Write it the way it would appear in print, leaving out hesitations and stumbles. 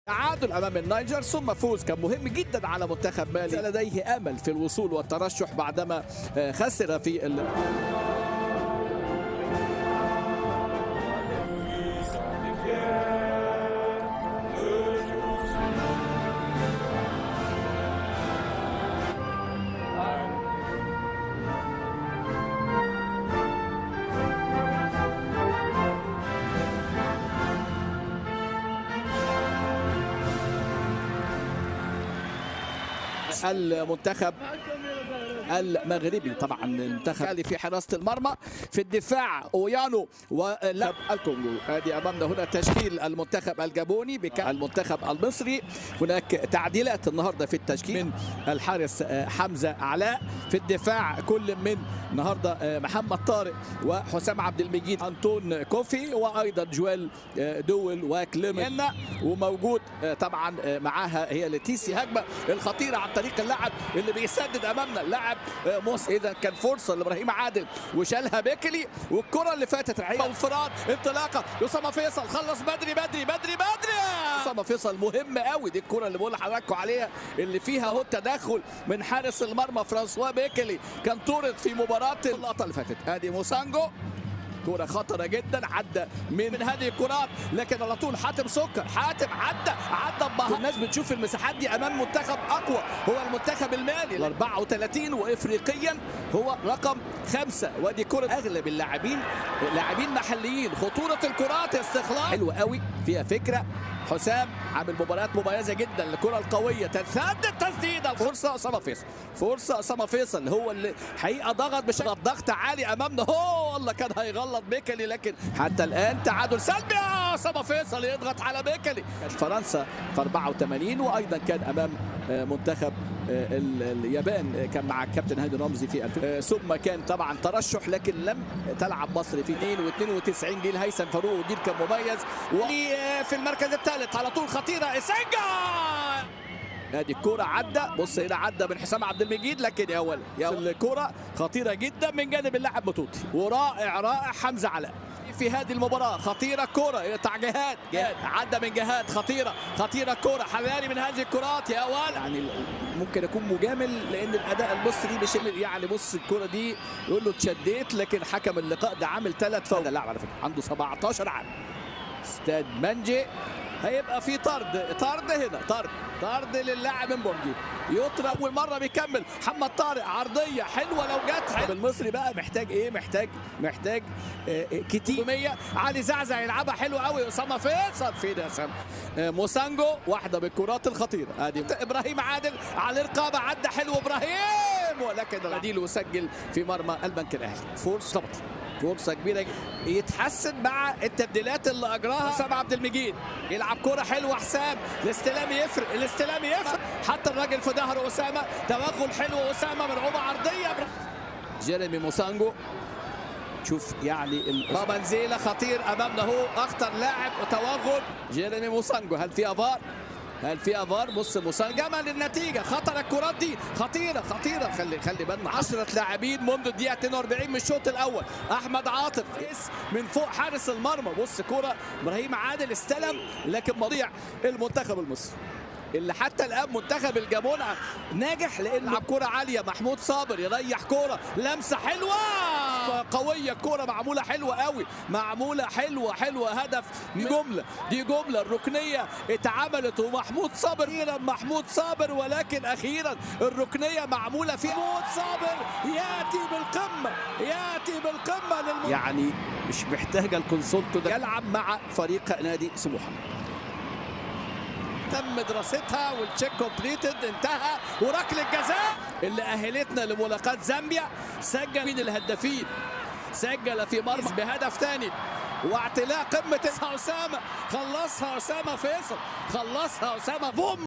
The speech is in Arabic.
تعادل امام النيجر ثم فوز كان مهم جدا على منتخب مالي، لديه امل في الوصول والترشح بعدما خسر في المنتخب المغربي. طبعا المنتخب في حراسه المرمى، في الدفاع اويانو ولعب الكونغو. ادي امامنا هنا تشكيل المنتخب الجابوني المنتخب المصري. هناك تعديلات النهارده في التشكيل من الحارس حمزه علاء، في الدفاع كل من النهارده محمد طارق وحسام عبد المجيد، انطون كوفي، وايضا جويل دول وكليمن، وموجود طبعا معاها هي لتيسي. هجمه الخطيره عن طريق اللاعب اللي بيسدد امامنا اللاعب موسى. اذا كان فرصه لابراهيم عادل وشالها بيكلي، والكره اللي فاتت رحيم انفراد انطلاقه اسامه فيصل، خلص بدري بدري بدري بدري. اسامه فيصل مهم قوي، دي الكره اللي بقول لحضراتكم عليها اللي فيها اهو التدخل من حارس المرمى فرانسوا بيكلي، كان طرد في مباراه اللقطه اللي فاتت. ادي موسانجو، كرة خطرة جدا، عدى من هذه الكرات لكن على طول حاتم سكر، حاتم عدى بمهارة. الناس بتشوف المساحات دي امام منتخب اقوى هو المنتخب المالي، 34 وافريقيا هو رقم 5. ودي كرة اغلب اللاعبين لاعبين محليين. خطورة الكرات، استخلاص حلوة قوي فيها فكرة. حسام عامل مباريات مميزه جدا. الكره القويه تسدد، تسديده، فرصه اسامه فيصل، فرصه اسامه فيصل هو اللي حقيقه ضغط بشكل ضغط عالي امامنا. هو والله كان هيغلط بيكلي، لكن حتى الان تعادل سلبي. اسامه فيصل يضغط على بيكلي. فرنسا في 84، وايضا كان امام منتخب اليابان كان مع الكابتن هادي رمزي في 2000. ثم كان طبعا ترشح لكن لم تلعب مصر في 92 جيل هيثم فاروق، وجيل كان مميز. وفي المركز الثالث على طول خطيره اسنجا. ادي الكرة عدى، بص هنا عدى من حسام عبد المجيد، لكن يا ولد الكرة خطيرة جدا من جانب اللاعب بطوطي، ورائع حمزة علاء في هذه المباراة. خطيرة كرة بتاع جهاد عدى من جهاد، خطيرة كرة حذاري من هذه الكرات يا ولد. يعني ممكن اكون مجامل لان الاداء المصري مش يعني بص الكرة دي يقول له اتشديت، لكن حكم اللقاء ده عامل 3 فاول. اللاعب على فكرة عنده 17 عام. استاد منجي هيبقى في طرد هنا، طرد للاعب من بونجي. يطرد اول مره بيكمل محمد طارق، عرضيه حلوه لو جت. المصري بقى محتاج ايه؟ محتاج كتير. علي زعزع يلعبها حلوه قوي. اسامه فيصل في ده موسانجو، واحده بالكرات الخطيره. ادي ابراهيم عادل على الرقابه، عدى حلو ابراهيم، ولكن العديل وسجل في مرمى البنك الاهلي. فرصه كبيره يتحسن مع التبديلات اللي اجراها حسام عبد المجيد. يلعب كره حلوه حسام، الاستلام يفرق، حتى الراجل في ظهر اسامه، توغل حلو اسامه، مرعوبه عرضيه. جيريمي موسانجو، شوف يعني رامنزيلا خطير امامنا اهو، اخطر لاعب وتوغل جيريمي موسانجو. هل في افار؟ بص موسانجو جمل النتيجه. خطر الكرات دي خطيره. خلي بالنا 10 لاعبين منذ الدقيقه 42 من الشوط الاول. احمد عاطف من فوق حارس المرمى، بص كره ابراهيم عادل استلم، لكن مضيع المنتخب المصري اللي حتى الان منتخب الجابون ناجح لان لعب كره عاليه. محمود صابر يريح كره، لمسه حلوه قويه، كره معموله حلوه قوي، معموله حلوه هدف. دي جمله الركنيه اتعملت ومحمود صابر، ولكن اخيرا الركنيه معموله في محمود صابر. ياتي بالقمه يعني مش محتاجه الكونسولتو ده. يلعب مع فريق نادي سموحه، تم دراستها والتشيك كومبليتد، انتهى. وركله الجزاء اللي اهلتنا لملاقاه زامبيا، سجل من الهدافين، سجل في مرمى بهدف ثاني، واعتلاء قمه اسامه. خلصها اسامه فيصل، بوم.